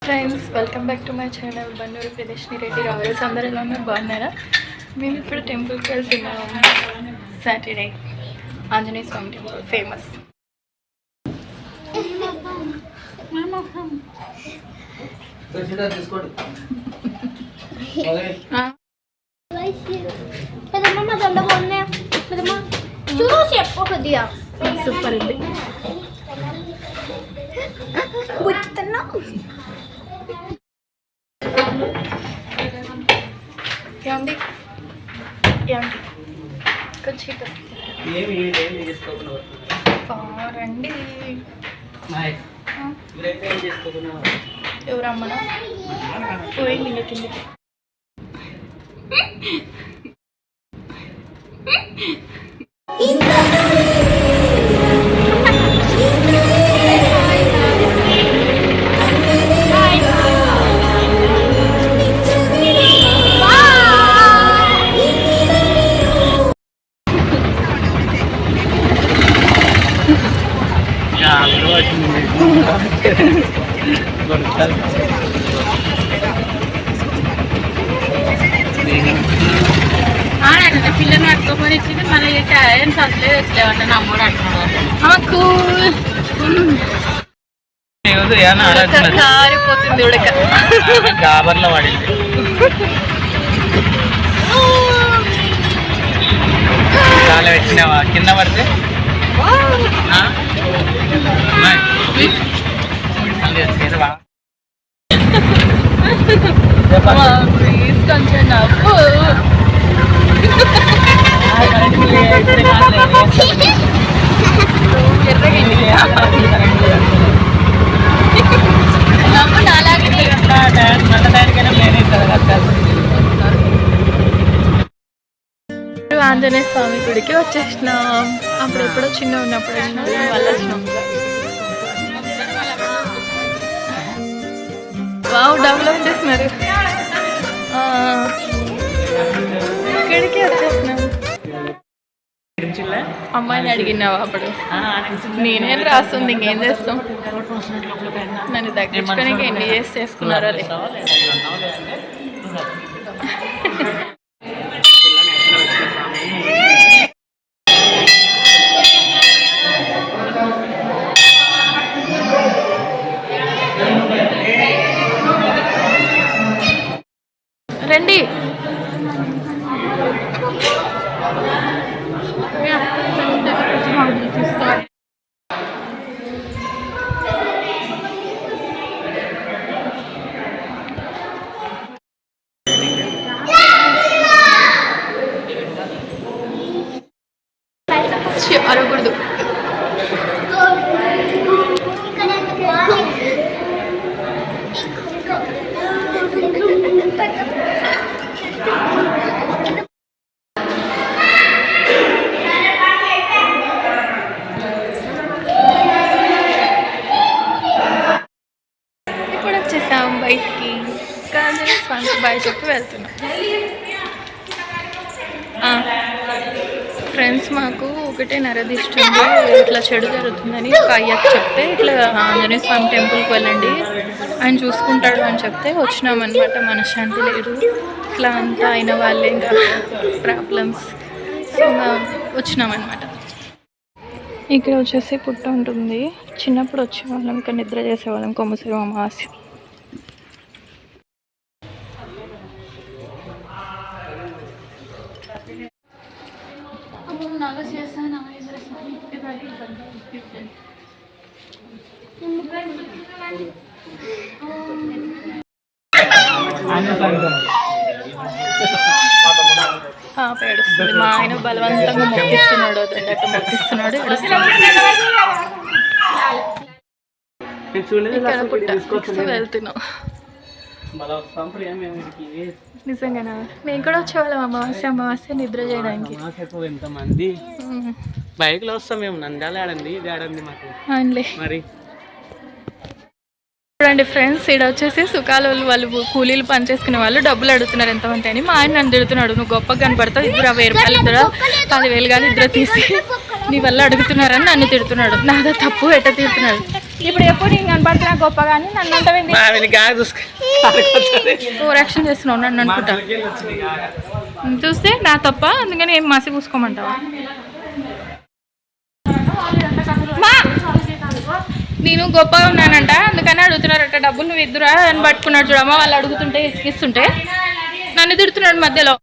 Friends, welcome back to my channel Bannuru Pradarshini Reddy రావల్స్. అందరూ ఎలా ఉన్నారు? బాగున్నారా? మేము ఇప్పుడు టెంపుల్కి వెళ్తున్నాము. Saturday Anjaneya Swamy temple famous. Super ఉంది. ఏమండి ఏమండి కొంచెం రండి. ఎవరమ్మనా పోయింది ఇంకా కిందికి. పిల్లలు పట్టుకోమని ఇచ్చింది. మళ్ళీ టైం చదలేదు వచ్చలేవంట. నా అమ్మడు అంటున్నాడు. ఉడక గాబర్లో పడింది. చాలా వచ్చినావా? కింద పడితే కొంచెం నవ్వు. ఆంజనేయ స్వామి గుడికి వచ్చేసినాం. అప్పుడు ఎప్పుడో చిన్న ఉన్నప్పుడు మళ్ళీ వచ్చినాం. వావ్, డెవలప్ చేస్తున్నారు. ఇక్కడికి వచ్చేసినాం. అమ్మాయిని అడిగినావా? అప్పుడు నేనేం రాస్తుంది, ఇంకేం చేస్తాం. నన్ను తగ్గించుకోనికి ఎన్ని చేసుకున్నారో. రండి. అరగకూడదు. ఇప్పుడు వచ్చేసాం బయటికి. ఆంజనేయ స్వామికి బాయ్ చెప్పి వెళ్తున్నాం. ఫ్రెండ్స్, మాకు ఒకటే నరదిష్టంలో ఇట్లా చెడు జరుగుతుందని ఒక అయ్యకు చెప్తే, ఇట్లా ఆంజనేయ స్వామి టెంపుల్కి వెళ్ళండి ఆయన చూసుకుంటాడు అని చెప్తే వచ్చినామన్నమాట. మనశ్శాంతి లేదు, ఇట్లా అంతా అయిన వాళ్ళే ఇంకా ప్రాబ్లమ్స్. సో వచ్చినామన్నమాట. ఇక్కడ వచ్చేసి పుట్ట ఉంటుంది. చిన్నప్పుడు వచ్చేవాళ్ళం, ఇక్కడ నిద్ర చేసేవాళ్ళం. కొమ్మసిరి అమావాస్య. ఏడుస్తుంది. మా ఆయన బలవంతంగా మొక్కిస్తున్నాడు, అదన్నట్టు మొక్కిస్తున్నాడు. ఏడుస్తున్నాడు. వెళ్తున్నాం. నిజంగానా? మేము కూడా వచ్చేవాళ్ళం అమావాస్య నిద్ర చేయడానికి. ఎంతమంది బైక్ లో వస్తాం మేము. నంద్యాల ఆడండి, ఇది ఆడండి మాకు. మరి చూడండి ఫ్రెండ్స్, ఇక్కడ వచ్చేసి సుఖాలు వాళ్ళు కూలీలు పని చేసుకునే వాళ్ళు డబ్బులు అడుగుతున్నారు ఎంతమంది అని. మా ఆయన నన్ను తిడుతున్నాడు, నువ్వు గొప్పగా కనపడతావు, ఇద్దరు 1000 రూపాయలు, ఇద్దరు 10,000 కానీ ఇద్దరు తీసి నీ వల్ల అడుగుతున్నారని నన్ను తిడుతున్నాడు. నాదా తప్పు ఎట్ట తిడుతున్నాడు. ఇప్పుడు ఎప్పుడు నేను కనపడుతున్నా గొప్ప కానీ నన్ను అంటవేంది? ఓవర్ యాక్షన్ చేస్తున్నావు నన్ను అనుకుంటా. చూస్తే నా తప్ప, అందుకని ఏం మసి పూసుకోమంటావా? నేను గొప్పగా ఉన్నానంట అందుకని అడుగుతున్నారట డబ్బులు. నువ్వు ఇద్దురా అని పట్టుకున్నాడు చూడమ్మా. వాళ్ళు అడుగుతుంటే ఇసుకిస్తుంటే నన్ను తిడుతున్నాడు మధ్యలో.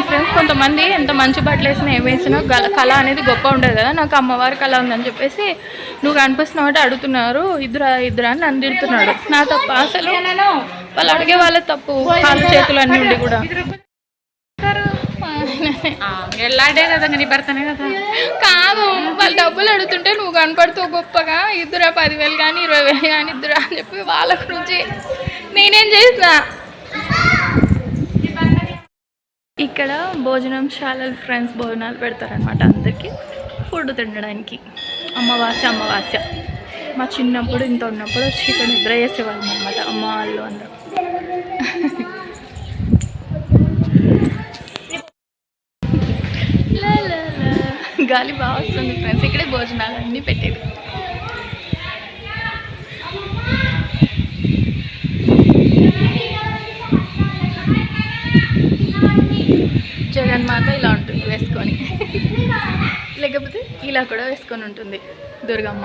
ఫ్రెండ్స్, కొంతమంది ఎంత మంచి బట్టలు వేసినా ఏం వేసినా కళ అనేది గొప్ప ఉండదు కదా. నాకు అమ్మవారి కళ ఉందని చెప్పేసి నువ్వు కనిపిస్తున్నావు అంటే అడుగుతున్నారు. ఇద్దరా అని నన్ను తిడుతున్నాడు. నా తప్ప అసలు వాళ్ళు అడిగే వాళ్ళ తప్పు. కాళ్ళు చేతులు అన్నీ ఉండి కూడా ఎలాంటే కదా నీ భర్తనే కదా. కాదు, వాళ్ళు డబ్బులు అడుగుతుంటే నువ్వు కనపడుతూ గొప్పగా ఇద్దరా 10,000 కానీ 20,000 కానీ ఇద్దరా అని చెప్పి వాళ్ళ గురించి నేనేం చేసినా. ఇక్కడ భోజనంశాలలు ఫ్రెండ్స్ భోజనాలు పెడతారనమాట అందరికీ ఫుడ్ తినడానికి. అమావాస్య మా చిన్నప్పుడు ఇంత ఉన్నప్పుడు వచ్చి ఇక్కడ నిద్ర చేసేవాళ్ళం అనమాట అమ్మ వాళ్ళు అందరూ. గాలి బాగా వస్తుంది ఫ్రెండ్స్. ఇక్కడే భోజనాలు అన్నీ పెట్టేది. జగన్మాత ఇలా ఉంటుంది వేసుకొని, లేకపోతే ఇలా కూడా వేసుకొని ఉంటుంది దుర్గమ్మ.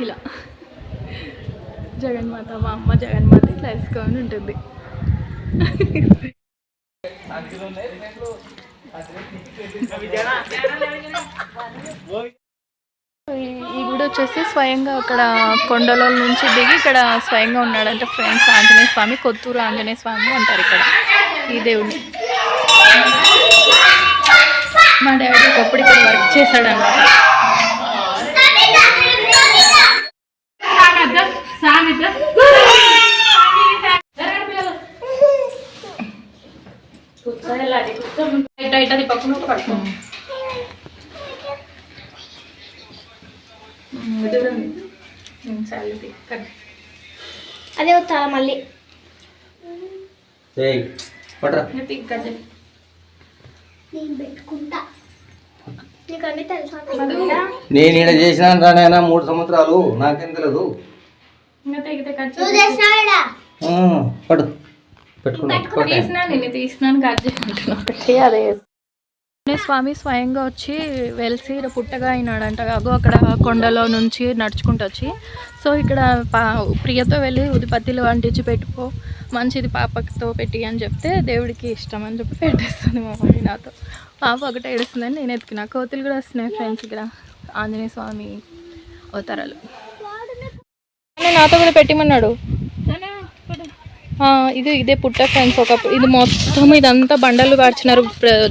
ఇలా జగన్మాత, మా అమ్మ జగన్మాత ఇట్లా వేసుకొని ఉంటుంది. ఈ గుడి వచ్చేసి స్వయంగా అక్కడ కొండల నుంచి దిగి ఇక్కడ స్వయంగా ఉన్నాడంటే ఫ్రెండ్స్ ఆంజనేయ స్వామి. కొత్తూరు ఆంజనేయ స్వామి అంటారు ఇక్కడ ఈ దేవుడిని. మా డాడీ ఒకప్పుడు ఇక్కడ వర్క్ చేశాడన్నమాట. అదే వస్తా మళ్ళీ పెట్టుకుంటా. నీకన్నీ తెలుసా? నేను ఇక్కడ చేసినాను రా నాయనా 3 సంవత్సరాలు, నాకేం తెలియదు. తీసినాను కట్ చేసుకుంటున్నా. అదే స్వామి స్వయంగా వచ్చి వెలిసి పుట్టగా అయినాడంట. అగో అక్కడ కొండలో నుంచి నడుచుకుంటూ వచ్చి, సో ఇక్కడ ప్రియతో వెళ్ళి ఉదిపత్తిలో అంటించి పెట్టుకో, మంచిది పాపతో పెట్టి అని చెప్తే దేవుడికి ఇష్టం అని చెప్పి పెట్టేస్తుంది మా మమ్మీ నాతో. పాప ఒకటే ఏడుస్తుందని నేను ఎత్తుకున్నా. కోతులు కూడా వస్తున్నాయి ఫ్రెండ్స్ ఇక్కడ ఆంజనేయ స్వామి అవతారాలు. నాతో కూడా పెట్టిమన్నాడు. ఇదే పుట్ట ఫ్రెండ్స్. ఒకప్పుడు ఇది మొత్తం ఇదంతా బండలు వార్చినారు,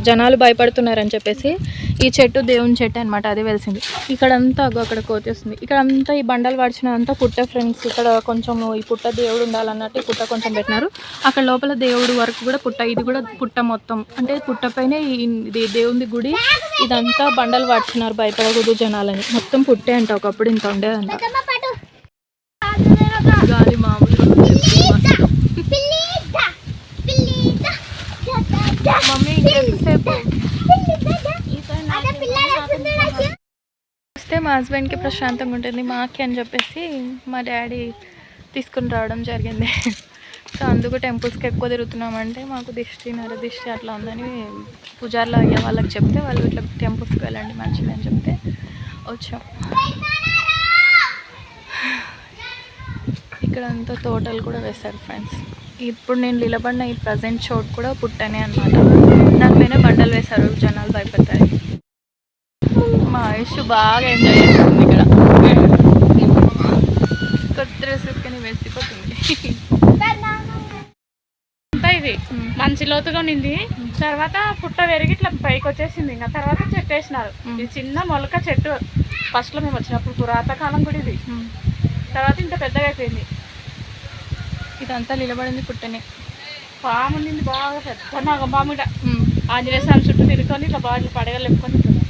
జనాలు భయపడుతున్నారని చెప్పేసి ఈ చెట్టు దేవుని చెట్టు అనమాట. అదే వెలిసింది. ఇక్కడంతా అక్కడ కోతి వస్తుంది. ఇక్కడంతా ఈ బండలు వార్చినంతా పుట్ట ఫ్రెండ్స్. ఇక్కడ కొంచెం ఈ పుట్ట దేవుడు ఉండాలన్నట్టు ఈ పుట్ట కొంచెం పెట్టినారు. అక్కడ లోపల దేవుడు వరకు కూడా పుట్ట. ఇది కూడా పుట్ట మొత్తం. అంటే పుట్ట పైన ఇది దేవుని గుడి. ఇదంతా బండలు వార్చినారు భయపడకూడదు జనాలని. మొత్తం పుట్టే అంట. ఒకప్పుడు ఇంత ఉండేదంట. గాలి మామూలుగా మమ్మీ ఇంకెంతసేపు వస్తే మా హస్బెండ్కి ప్రశాంతంగా ఉంటుంది, మాకి అని చెప్పేసి మా డాడీ తీసుకుని రావడం జరిగింది. సో అందుకు టెంపుల్స్కి ఎక్కువ తిరుగుతున్నామంటే మాకు నరదిష్టి అట్లా ఉందని పూజార్లో అయ్యే వాళ్ళకి చెప్తే వాళ్ళు ఇట్లా టెంపుల్స్కి వెళ్ళండి మంచిది అని చెప్తే వచ్చాం. ఇక్కడ అంతా తోటలు కూడా వేశారు ఫ్రెండ్స్. ఇప్పుడు నేను నిలబడిన ఈ ప్రజెంట్ చోటు కూడా పుట్టనే అనమాట. దానిపైన బండలు వేశారు, జనాలు భయపడతారు. మా ఆయుష్ బాగా ఎంజాయ్ చేస్తుంది ఇక్కడ. కొత్త డ్రెస్ వేసుకొని వేసిపోతుంది. ఇది మంచి లోతుగా ఉండింది. తర్వాత పుట్ట పెరిగి ఇట్లా పైకి వచ్చేసింది. ఇంకా తర్వాత చెట్టు వేసినారు. ఇది చిన్న మొలక చెట్టు. ఫస్ట్లో మేము వచ్చినప్పుడు పురాతకాలం కూడా ఇది. తర్వాత ఇంత పెద్దగా అయిపోయింది. ఇదంతా నిలబడింది పుట్టనే. పాము ఉండింది బాగా పెద్ద నాగపాము. ఆంజనేయ స్వామి చుట్టూ తిరుగుకొని ఇట్లా బాగా పడగలు ఎప్పుకొని ఉంటుంది.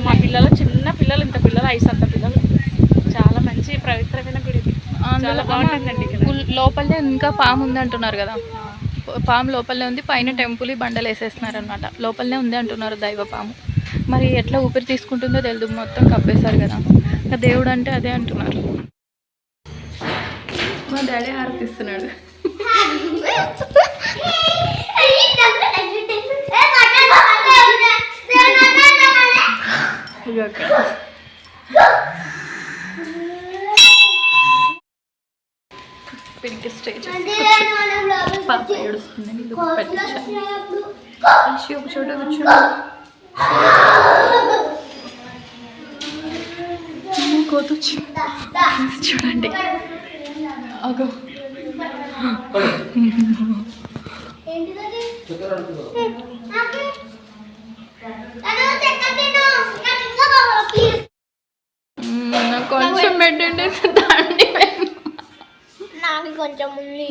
మా పిల్లలు చిన్న పిల్లలు, ఇంత పిల్లలు 5 సంత పిల్లలు. చాలా మంచి పవిత్రమైన గుడి. చాలా బాగుంటుందండి. లోపలనే ఇంకా పాము ఉంది అంటున్నారు కదా. పాము లోపలనే ఉంది, పైన టెంపుల్ బండలు వేసేస్తున్నారు అనమాట. లోపలనే ఉంది అంటున్నారు దైవ పాము. మరి ఎట్లా ఊపిరి తీసుకుంటుందో తెలియదు, మొత్తం కప్పేశారు కదా. ఇంకా దేవుడు అంటే అదే అంటున్నారు. మా డాడీ హారతిస్తున్నాడు. పింక్ స్టేజ్ పాప ఏడుస్తుందని ఇది పెట్టించాను. ఒక చోట కూర్చోండి. కోత చూడండి. అగో కొంచెం పెట్టండి, దాండి నాకు కొంచెం ఉంది.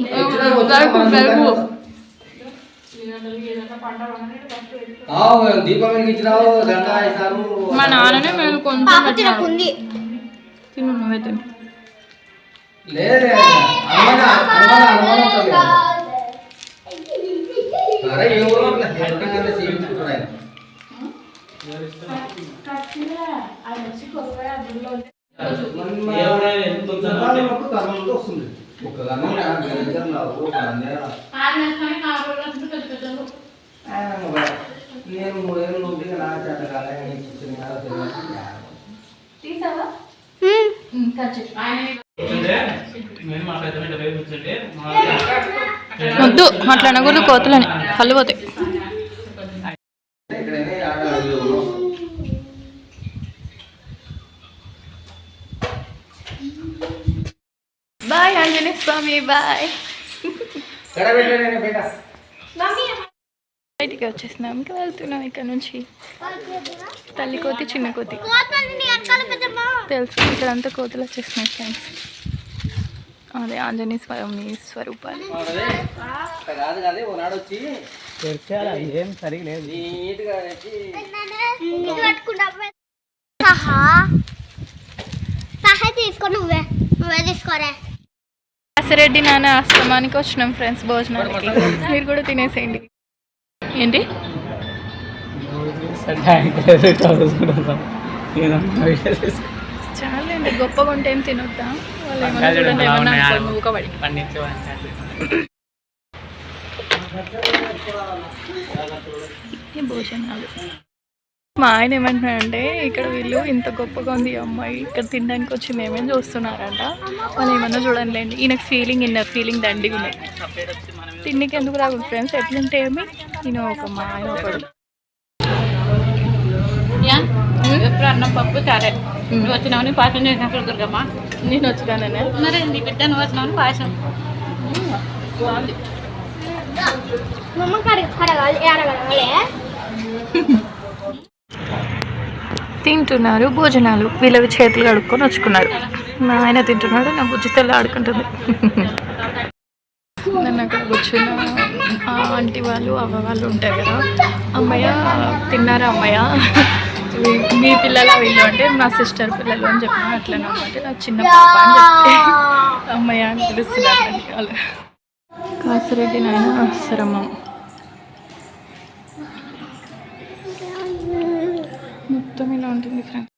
దీపం వెలిగించినావు, దండ వేసారు. మా నాన్ననే మేము కొంచెం ఉంది. తిను, నువ్వే తిను. లేదే అనుమానం ఉంటుంది. అరే ఎవరో జీవించుకుంటారు ఆయన. వస్తుంది ఒక నేను 3 ఏళ్ళు నుండి నా చేత వద్దు మాట్లాడకూడదు, కోతులని కళ్ళు పోతాయి. బాయ్ ఆంజనేయ స్వామి, బాయ్. బయటికి వచ్చేసినాం, ఇంకా వెళ్తున్నాం ఇక్కడ నుంచి. తల్లి కోతి, చిన్న కోతి తెలుసు. ఇక్కడంతా కోతులు వచ్చేసినాయి ఫ్రెండ్స్. అదే ఆంజనేయ స్వామి స్వరూపాలు. ఏం సరిగ్గా తీసుకో, నువ్వే తీసుకోరా. కాసిరెడ్డి నాన్న ఆశ్రమానికి వచ్చినాం ఫ్రెండ్స్ భోజనానికి. మీరు కూడా తినేసేయండి. ఏంటి చాలండి, గొప్పగా ఉంటే ఏం తినొద్దా? వాళ్ళు ఏమన్నా చూడండి, ఏమన్నా ఊకబడి. ఈ భోజనాలు మా ఆయన ఏమంటున్నారంటే, ఇక్కడ వీళ్ళు ఇంత గొప్పగా ఉంది ఈ అమ్మాయి, ఇక్కడ తినడానికి వచ్చి మేమేం చూస్తున్నారంట. వాళ్ళు ఏమన్నా చూడండి. ఈయనకు ఇన్నర్ ఫీలింగ్ దండిగా ఉన్నాయి. తిండికి ఎందుకు రాదు ఫ్రెండ్స్, ఎట్లుంటే ఏమి. నేను ఒక మా ఆయన ఒకడు ఎప్పుడు అన్నం పప్పు చారే. నువ్వు వచ్చినావు పాయసం చేసినప్పుడు దుర్గమ్మ. నేను వచ్చినానే మరి నీ బిడ్డ నువ్వు వచ్చినావు పాయసం బాగుంది. తింటున్నారు భోజనాలు. వీళ్ళవి చేతులు కడుక్కొని వచ్చుకున్నారు. మా ఆయన తింటున్నాడు, నా బుజ్జితల్లి ఆడుకుంటుంది. నన్ను అక్కడ కూర్చున్న ఆంటీ వాళ్ళు అవ్వ వాళ్ళు ఉంటారు కదా, అమ్మయ్య తిన్నారా అమ్మయ్య, మీ పిల్లలు వీళ్ళు అంటే మా సిస్టర్ పిల్లలు అని చెప్పిన. అట్లనే అన్నమాట, నా చిన్న పాప అని చెప్పి అమ్మయ్య అని పిలుస్తున్నారు వాళ్ళు. కాసిరెడ్డి నాయన ఆశ్రమం మొత్తం ఇలా ఉంటుంది ఫ్రెండ్స్.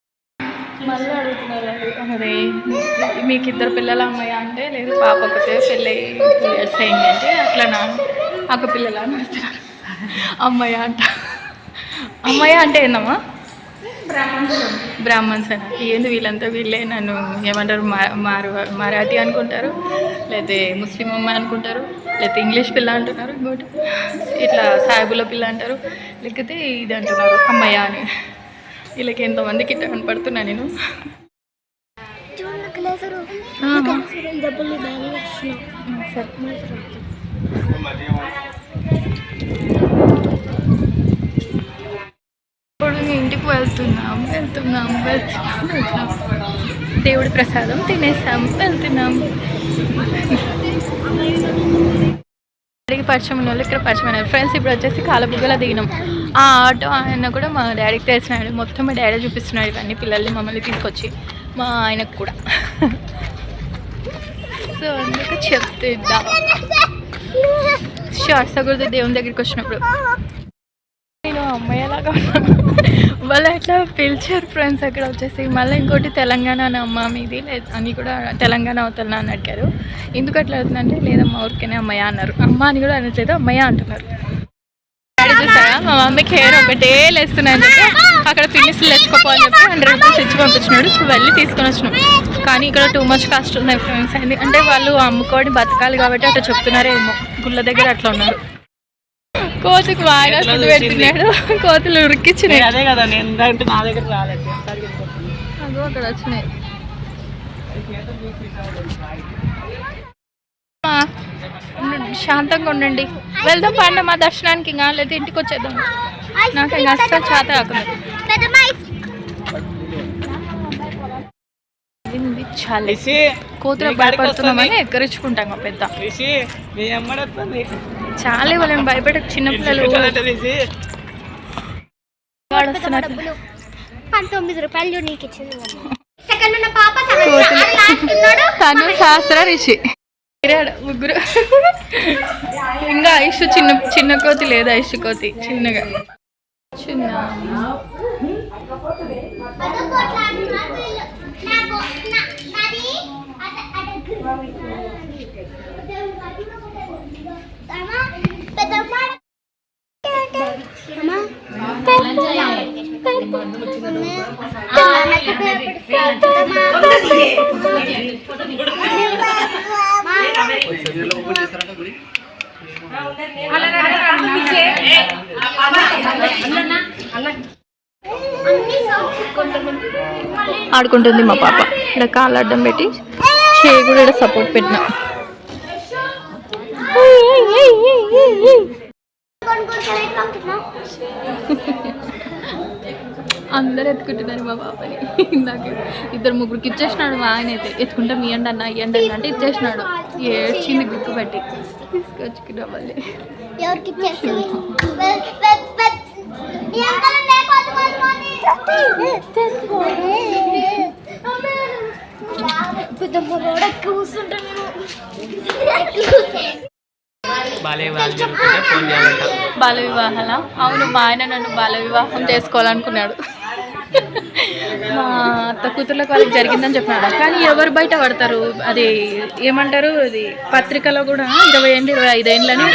మళ్ళీ అడుగుతున్నారు, అదే మీకు 2 పిల్లల అమ్మాయి అంటే, లేదు పాప ఒకటే, పెళ్ళి 2 years అయింది అంటే, అట్లా ఒక పిల్లల అని అడుగుతున్నారు. అమ్మాయి అంట. అమ్మాయి అంటే ఏందమ్మా? బ్రాహ్మణ్స్ అని. ఏంది వీళ్ళంతా వీళ్ళే నన్ను ఏమంటారు, మరాఠీ అనుకుంటారు, లేకపోతే ముస్లిం అమ్మాయి అనుకుంటారు, లేకపోతే ఇంగ్లీష్ పిల్ల అంటున్నారు, ఇంకోటి ఇట్లా సాయిబుల పిల్ల అంటారు, లేకపోతే ఇది అంటున్నారు అమ్మాయ అని. వీళ్ళకి ఎంతమందికి ఇట్లా కనపడుతున్నా నేను. ఇప్పుడు ఇంటికి వెళ్తున్నాం. దేవుడి ప్రసాదం తినేసాం, వెళ్తున్నాం. ఇక్కడికి పరిచయం ఉన్న వాళ్ళు ఇక్కడ పరిచయం అయినారు ఫ్రెండ్స్. ఇప్పుడు వచ్చేసి కాలబుగ్గల దిగినాం. ఆ ఆటో ఆయన కూడా మా డాడీకి తెలిసినాడు. మొత్తం మా డాడీ చూపిస్తున్నాడు ఇవన్నీ పిల్లల్ని, మమ్మల్ని తీసుకొచ్చి, మా ఆయనకు కూడా. సో అందుకు చెప్తా శ్వాసగుడి దేవుని దగ్గరికి వచ్చినప్పుడు నేను అమ్మాయిలాగా ఉన్నాను. వాళ్ళు అట్లా పిలిచారు ఫ్రెండ్స్ అక్కడ వచ్చేసి. మళ్ళీ ఇంకోటి తెలంగాణ అమ్మ మీది లేదు అని కూడా తెలంగాణ అవుతున్నా అని అడిగారు. ఎందుకు అట్లా అవుతుందంటే లేదమ్మా ఊరికేనే అమ్మయ్య అన్నారు. అమ్మ అని కూడా అనట్లేదు అమ్మయ్య అంటున్నారు. డాడీ చూసారా మా మమ్మీకి హెయిర్ ఒకటే లేస్తున్నాయని చెప్పి అక్కడ పిన్నిస్లు తెచ్చుకోపోని చెప్పి 100 రూపీస్ ఇచ్చి పంపించినాడు. వెళ్ళి తీసుకొని వచ్చినాం. కానీ ఇక్కడ టూ మచ్ కాస్ట్ ఉన్నాయి ఫ్రెండ్స్. అంటే వాళ్ళు అమ్ముకోని బతకాలి కాబట్టి అట్లా చెప్తున్నారేమో. గుళ్ళ దగ్గర అట్లా ఉన్నారు. కోతికి బాగా ఫుడ్ పెడుతున్నాడు. కోతులు ఉరికిచ్చినాయి. అదే కదా నేను నా దగ్గర రాలేదు. అదో అక్కడ వచ్చినాయి. శాంతంగా ఉండండి. వెళ్దాం పండి మా దర్శనానికి. ఇంకా లేదా ఇంటికి వచ్చేద్దాం. నాకు ఇంకా అస్సలు చేత కాకుండా చాలా కోతులకు భయపడుతున్నామని ఎక్కరించుకుంటాం. పెద్ద చాలా వాళ్ళని భయపెట్ట చిన్నపిల్లలు 19 రూపాయలు నీకు ఇచ్చింది. తను శాస్త్ర రిషి ముగ్గురు. ఇంకా ఐషు చిన్న కోతి లేదు. ఐషు కోతి చిన్నగా చిన్న ఆడుకుంటుంది మా పాప. ఇక్కడ కాళ్ళు అడ్డం పెట్టి చేయి కూడా ఇక్కడ సపోర్ట్ పెట్టిన. అందరు ఎత్తుకుంటున్నారు మా పాపని. ఇందాక 2-3కి ఇచ్చేసినాడు. మా ఆయన అయితే ఎత్తుకుంటాం ఇవ్వండి అన్న ఇవ్వండి అన్న అంటే ఇచ్చేసినాడు. ఏడ్చింది గుర్తు పెట్టి తీసుకొచ్చుకున్నా. మళ్ళీ బాల వివాహాల అవును. మా ఆయన నన్ను బాల వివాహం చేసుకోవాలనుకున్నాడు. మా అత్త కూతుర్లకు వాళ్ళకి జరిగిందని చెప్పినాడు. కానీ ఎవరు బయట పడతారు? అది ఏమంటారు, అది పత్రికలో కూడా 20 ఏళ్ళు 25 ఏళ్ళని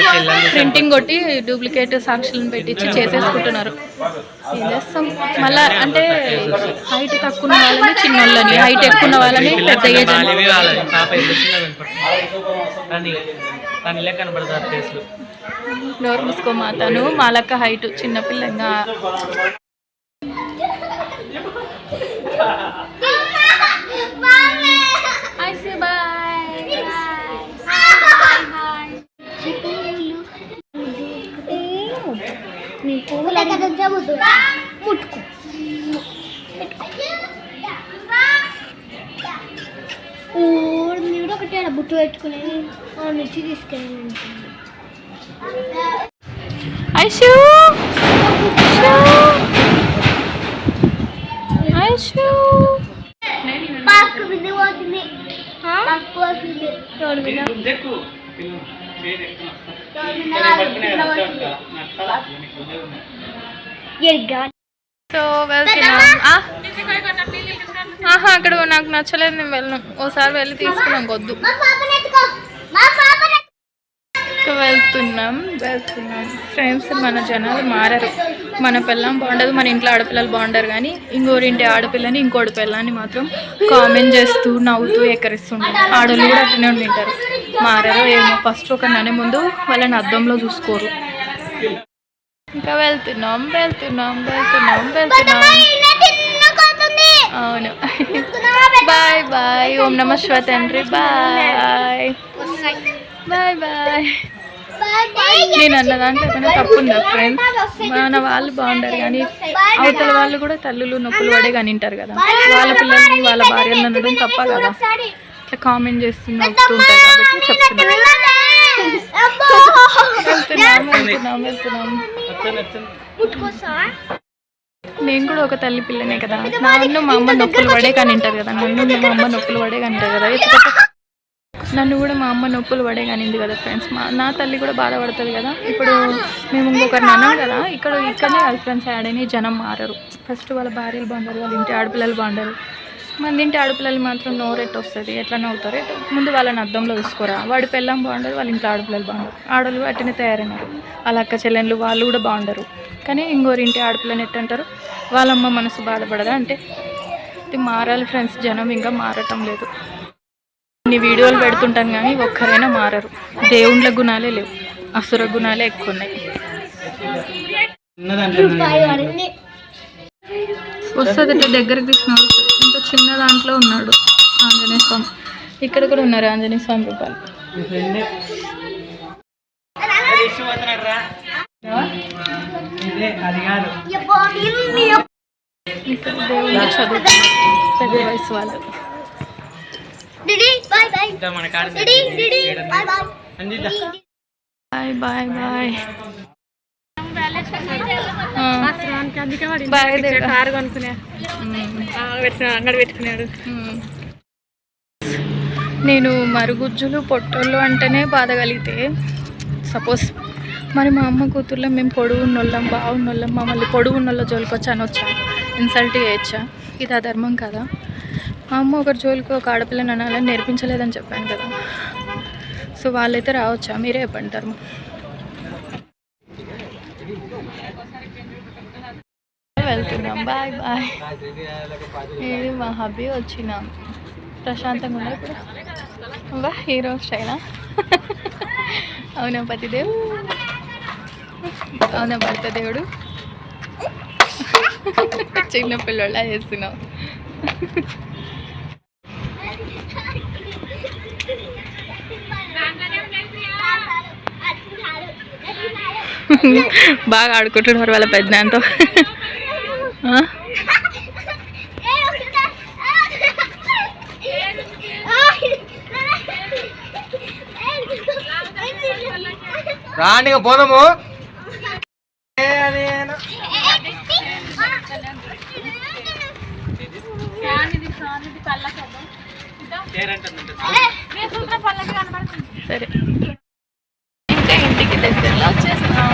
ప్రింటింగ్ కొట్టి డూప్లికేట్ సాక్షులను పెట్టించి చేసేసుకుంటున్నారు. ఏం చేస్తాం మళ్ళా. అంటే హైట్ తక్కువ ఉన్న వాళ్ళని చిన్నోళ్ళని, హైట్ ఎక్కువ ఉన్న వాళ్ళని పెద్ద ఏజ్ నోరు మూసుకోమా. తను మా లెక్క హైట్ చిన్నపిల్లంగా. ఒకటి బుట్టు పెట్టుకుని నుంచి తీసుకెళ్ళి ఐషు ఐషు పార్క్ విధి పోతుంది. సో వెళ్తున్నాం. అక్కడ నాకు నచ్చలేదు, నేను వెళ్ళను. ఓసారి వెళ్ళి తీసుకున్నాం వద్దు. వెళ్తున్నాం ఫ్రెండ్స్. మన జనాలు మారారు. మన పిల్లం బాగుండదు, మన ఇంట్లో ఆడపిల్లలు బాగుండరు. కానీ ఇంకోరింటి ఆడపిల్లని ఇంకోటి పిల్లని మాత్రం కామెంట్ చేస్తూ నవ్వుతూ ఎక్కరిస్తుంటారు. ఆడోళ్ళు కూడా అట్లనే ఉండింటారు. మారారో ఏమో. ఫస్ట్ ఒక ననే ముందు వాళ్ళని అద్దంలో చూసుకోరు. ఇంకా వెళ్తున్నాం. అవును. Bye bye. ఓం నమః శివాయ తండ్రి. Bye bye. నేను అన్న దాంట్లో ఏమైనా తప్పు ఉందా ఫ్రెండ్స్? మన వాళ్ళు బాగుంటారు కానీ అవతల వాళ్ళు కూడా తల్లులు నొప్పులు పడే కానీ వింటారు కదా. వాళ్ళ పిల్లల్ని వాళ్ళ భార్యలను అనడం తప్ప కదా. ఇట్లా కామెంట్ చేస్తూ నవ్వుతుంటారు కాబట్టి చెప్తున్నాను. నేను కూడా ఒక తల్లి పిల్లనే కదా. నన్ను మా అమ్మ నొప్పులు పడే కానీ వింటారు కదా. నన్ను మా అమ్మ నొప్పులు పడే కానీ వింటారు కదా. నన్ను కూడా మా అమ్మ నొప్పులు పడే కానింది కదా ఫ్రెండ్స్. నా తల్లి కూడా బాధపడుతుంది కదా. ఇప్పుడు మేము ఇంకొకరిని అన్నాం కదా, ఇక్కడనే కాదు ఫ్రెండ్స్, యాడని జనం మారరు. ఫస్ట్ వాళ్ళ భార్యలు బాగుండరు, వాళ్ళ ఇంటి ఆడపిల్లలు బాగుండరు. మన ఇంటి ఆడపిల్లలు మాత్రం నోరెట్ వస్తుంది, ఎట్లా నవ్వుతారు. ముందు వాళ్ళని అద్దంలో చూసుకోరా. వాడి పెళ్ళం బాగుండరు, వాళ్ళ ఇంట్లో ఆడపిల్లలు బాగుండరు. ఆడలు అట్టనే తయారైనారు. వాళ్ళ అక్క చెల్లెళ్ళు వాళ్ళు కూడా బాగుండరు. కానీ ఇంకోరింటి ఆడపిల్లని ఎట్టంటారు, వాళ్ళమ్మ మనసు బాధపడదా అంటే. ఇది మారాలి ఫ్రెండ్స్, జనం ఇంకా మారటం లేదు. ఇన్ని వీడియోలు పెడుతుంటాను కానీ ఒక్కరైనా మారరు. దేవుళ్ళ గుణాలే లేవు, అసుర గుణాలే ఎక్కువ ఉన్నాయి. వస్తుంది ఇట్లా దగ్గరికి తీసుకున్నాడు. ఇంత చిన్న దాంట్లో ఉన్నాడు ఆంజనేయ స్వామి. ఇక్కడ కూడా ఉన్నారు ఆంజనేయ స్వామి రూపాయలు. ఇక్కడ దేవుళ్ళు చదువుతున్నారు పెద్ద వయసు వాళ్ళు. Bye bye bye bye. Car కొనుక్కునే అంగడి పెట్టుకున్నాడు. నేను మరుగుజ్జులు పొట్టోళ్ళు అంటేనే బాధ కలిగితే, సపోజ్ మరి మా అమ్మ కూతుర్లో మేము పొడుగున్నోళ్ళం బాగున్నోళ్ళం మమ్మల్ని పొడుగున్నోళ్ళ జోలికొచ్చి అనొచ్చా, ఇన్సల్ట్ చేయొచ్చా? ఇది అధర్మం కదా. మా అమ్మ ఒకరి జోలికి ఒక ఆడపిల్లని అనాలని నేర్పించలేదని చెప్పాను కదా. సో వాళ్ళైతే రావచ్చా? మీరే చెప్పండి ధర్మం. వెళ్తున్నాం, బాయ్ బాయ్. ఇది మా హబ్బీ వచ్చినాం. ప్రశాంతంగా ఉన్నాయి ఇప్పుడు. వా హీరో స్టైలా? అవునా పతిదేవ్? అవునా భర్త దేవుడు? చిన్న పిల్లలా చేస్తున్నావు. బాగా ఆడుకుంటున్నారు వాళ్ళ పెద్దనాన్నతో. రాండి పోదాము. సరే ఇంకా ఇంటికి దగ్గరలో వచ్చేస్తాం.